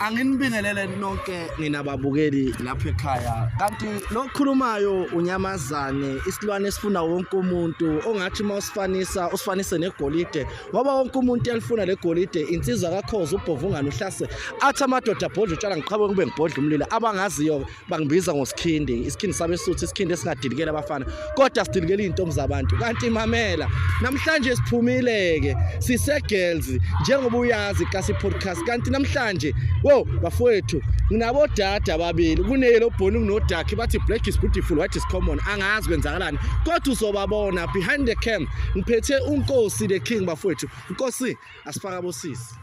Anginibingelele nonke ninababukeli lapha ekhaya. Kanti lokukhulumayo unyamazane isilwane esifuna wonke umuntu ongathi mawusifanisa usifanise negolide ngoba wonke umuntu uyalifuna legolide insizwa kakhoza ubhovungana uhlase athi amadoda abhodla utshela ngiqhabe kube ngibhodla umlilo abangaziyo bangibiza ngosikhindi isikhindi sabesuthu isikhindi esingadidikela abafana kodwa sidilikela izintombi zabantu kanti mamela namhlanje siphumile-ke sise girls njengoba uyazi kasi podcast kanti namhlanje wo bafowethu nginabodada ababili kunelo bhoni kunodakhi bathi black is beautiful white is common angazi kwenzakalani kodwa uzobabona behind the cam ngiphethe unkosi the king bafowethu inkosi asifaka bosisi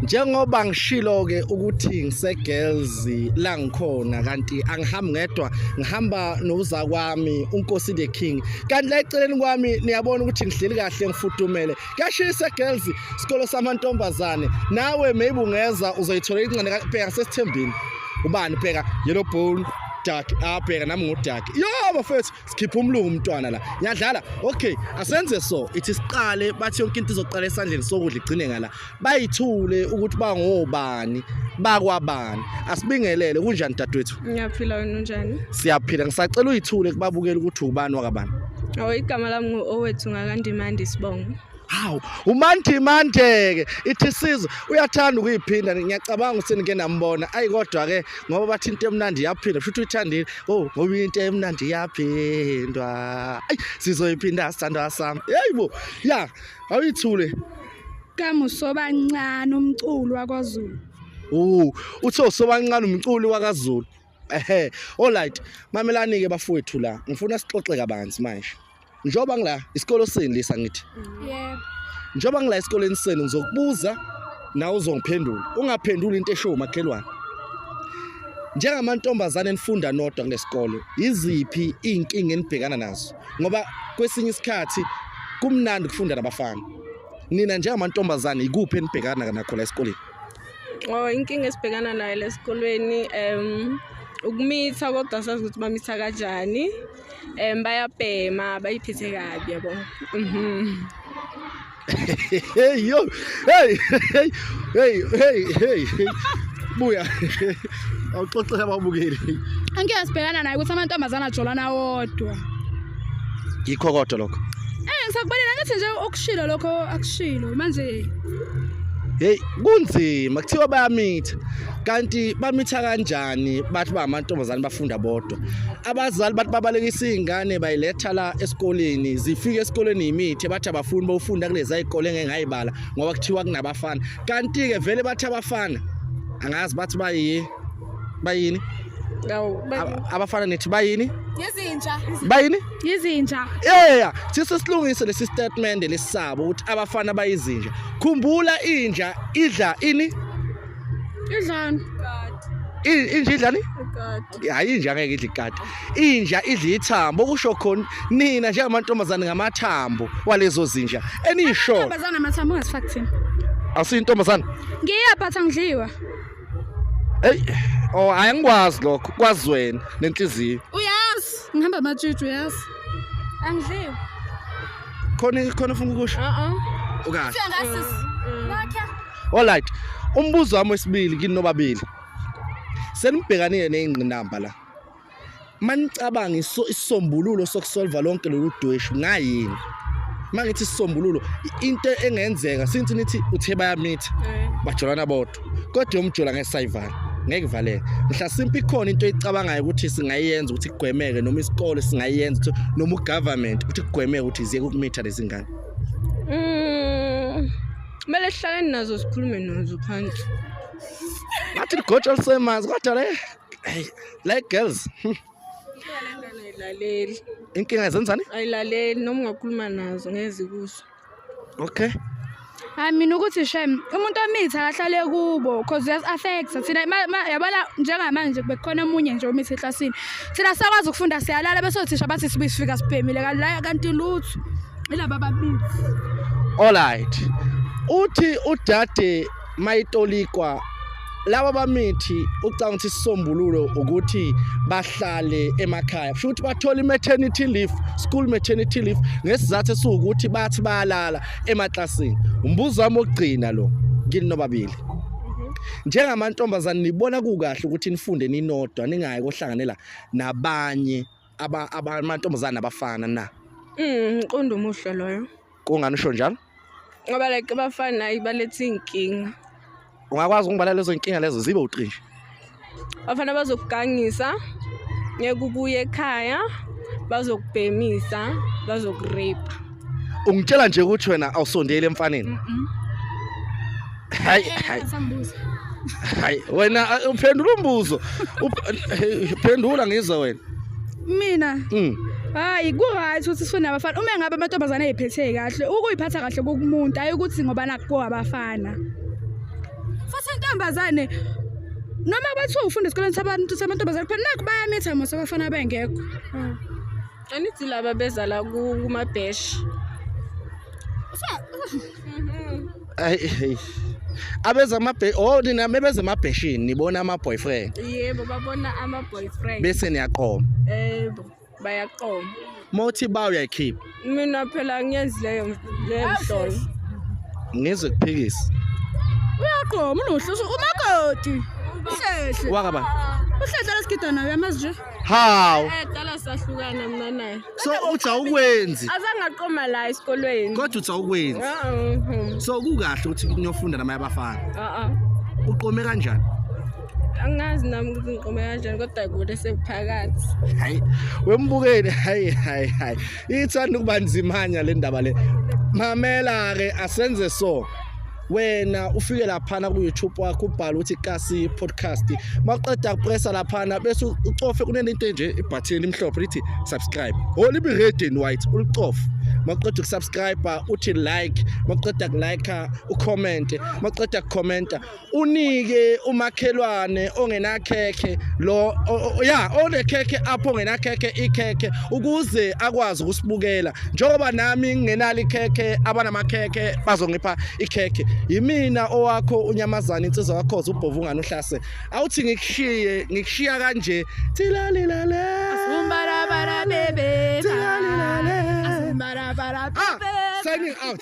njengoba ngishilo-ke ukuthi ngise girls la ngikhona kanti angihambi ngedwa ngihamba noza kwami unkosi the king kanti la eceleni kwami niyabona ukuthi ngihleli kahle ngifuthumele kashise girls isikolo samantombazane nawe maybe ungeza uzoyithola incane bheka sesithembini ubani bheka yellow bone dark abheka nami ngodark yo bafethu sikhipha umlungu umntwana la yadlala okay asenze so ithi siqale bathi yonke into izoqala esandleni sokudla igcine ngala bayithule ukuthi bangobani bakwabani asibingelele kunjani dadwethu ngiyaphila wena unjani siyaphila ngisacela uyithule kubabukela ukuthi ubani wakabani igama lami nguowethu ngakandimandi sibongo hawu umandimandeke ithi sizwe uyathanda ukuyiphinda ngiyacabanga ukuthi ngeke nambona ayi kodwa ke ngoba bathi into emnandi yaphindwa futhi uyithandile ngoba into emnandi yaphindwa ayi sizoyiphinda sithandwa sami hayibo ya awuyithule kamusobancane umculo wakwaZulu uthi usobancane umculi wakwaZulu alright mamelani ke bafowethu la ngifuna sixoxe kabanzi manje njoba ngila isikolo seni lisa ngithi yebo njoba ngila esikoleni seni ngizokubuza nawe uzongiphendula ungaphendula into esho umakhelwane njengamantombazane enifunda nodwa kulesikole iziphi inkinga enibhekana nazo ngoba kwesinye isikhathi kumnandi ukufunda nabafana nina njengamantombazane ikuphi enibhekana nakho la esikoleni inkinga esibhekana nayo lesikolweni ukumitha kodwa sazi ukuthi bamitha kanjani bayabhema bayiphethe kabi yabo hey buya awuxoxela ababukeli angeke sibhekana naye ukuthi amantombazana ajolana wodwa yikho kodwa lokho ngisakubalela ngathi nje okushilo lokho akushilo manje hey kunzima kuthiwa bayamitha kanti bamitha kanjani bathi bamantombazane bafunda bodwa abazali bathi babalekisa izingane bayiletha la esikoleni zifike esikoleni imithi bathi abafuni bawufunda kulezi izikole ngengayibala ngoba kuthiwa kunabafana kanti ke vele bathi abafana angazi bathi bayini abafana nethi bayini yizinja yeah sisilungise lesi statement lesisabo ukuthi abafana bayizinja khumbula inja idla ini idlani inja idlani hayi inja ngeke idle ikati inja idla ithambo okusho khona nina njengamantombazane ngamathambo walezo zinja enisho amantombazane amathambo ngasifakthini asiyintombazane ngiyaphatha ngidliwa hey ayangikwazi lokho kwazi wena nenhliziyo uyazi ngihamba amajuju uyazi angidliwa khona ufuna ukusho ukahle siyangasiza alright umbuzo wami wesibili kini nobabili senibhekanile nezingqinamba la manicabanga isisombululo sokusolva lonke lolu dweshu ngayini mangithi isisombululo into engenzeka since nithi uthe bayamitha bajolana bodwa kodwa umjola ngesayivala ngeke kuvaleke mhlasimpe ikhona into eyicabangayo ukuthi singayenza ukuthi kugwemeke noma isikole singayenza noma ugovernment ukuthi kugwemeke ukuthi iziye ukumitha lezi ngane kumele sihlale nazo sikhulume nazo phansi bathi ligotsha lisemanzi kodwa like girls ayilaleli inkinga zenzani ayilaleli noma ungakhuluma nazo ngeze kuso okay hayi mina ukuthi shem umuntu omitha akahlale kubo because yes affects thina yabona njengamanje bekukhona umunye nje omitha eclassini thina sakwazi ukufunda siyalala bese othisha bathi sibisifika siphemile kanti lutho ilaba babili alright uthi udade mayitolikwa laba bamithi ucanga ukuthi sisombululo ukuthi bahlale emakhaya futhi bathola maternity leave school leave ngesizathu esukuthi bathi bayalala emaklasini umbuzo wami ogcina lo kini nobabili njengamantombazane nibona kukahle ukuthi nifunde ninodwa ningayi kohlanganela nabanye amantombazane abafana na Qonda umuhle loyo. kungani usho njalo Ngoba like abafana ibaletha inkinga. ungakwazi ukungibala lezo inkinga lezo zibe u3 Abafana bazokugangisa, ngeke ubuye ekhaya, bazokubhemisa, bazokurepa. ungitshela nje ukuthi wena awusondeli emfaneni hayi hayi wena uphendula umbuzo uphendula ngizwe wena Mina hayi ku-right ukuthi sifuna abafana uma ngabe amantombazane ayiphethe kahle ukuyiphatha kahle kokumuntu ayi ukuthi ngoba nakho abafana futhi intombazane noma bathiwa ufunda esikoleni samantombazane kuphela nakho bayamitha mose abafana bengekho Anithi laba beza la kumabheshi. hey abeza nina mebeze amabheshini nibona ama boyfriend Yebo babona ama boyfriend. bese niyaqoma Yebo bayaqoma. mothi ba uyayikhipha Mina phela ngiyenzi leyo mhlolo. ngizwe kuphikisa uyaqoma unohloso umakoti uhlehlo wakaba uhlehlo lesigidana uyamazi nje hawu Dala sahlukana mina naye. so uthi awukwenzi Azangaqoma la esikolweni. kodwa uthi awukwenzi so kukahle ukuthi niyofunda namaye abafana uqome kanjani Angazi nami ukuthi ngiqome kanjani kodwa kude sephakathi. hayi wembukeni hayi ithanda ukuba nzimanya le ndaba le mamela ke asenze so wena ufike laphana ku YouTube wakho ubhala ukuthi Kasi podcast maqeda upressa laphana bese ucofe kunento nje ibutton imhlophe lithi subscribe libe red and white ulicofe maqeda ukusubscribe uthi like maqeda ukulike ucomment maqeda ukucomment unike umakhelwane ongenakhekhe lo onekhekhe apho ongenakhekhe ikhekhe ukuze akwazi ukusibukela njengoba nami ngingenalo ikhekhe abanamakhekhe bazongipha ikhekhe yimina owakho unyamazana insizwa yakho ubhovungana uhlase awuthi ngikushiya kanje tilalilale umbarabara bebe tilalilale umbarabara bebe signing out